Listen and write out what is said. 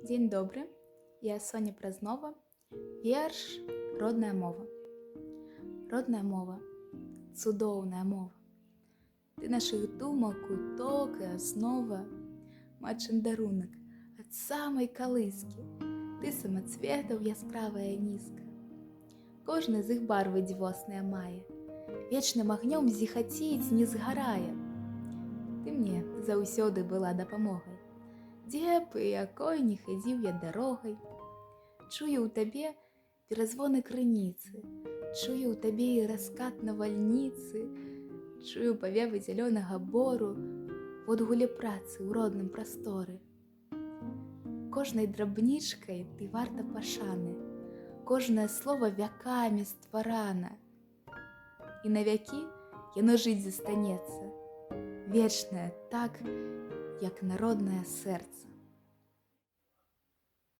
Дзень добры, я Соня Празнова, верш родная мова. Родная мова, цудоўная мова. Ты нашых думак, куток і аснова, матчын дарунак ад самай калыскі. Ты самацветаў яскравая нізка. Кожны з іх барвы дзівосныя мае, вечным агнём зіхаціць не згарае. Ты мне заўсёды была дапамогай, дзе б і якой не хадзіў я дарогай. Чую ў табе перазвоны крыніцы, чую ў табе і раскат навальніцы, чую павевы зялёнага бору, водгуле працы ў родным прасторы. Кожнай драбнічкай ты варта пашаны, кожнае слова вякамі стварана. І на вякі яно жыць застанецца, вечнае так, як народнае сэрца.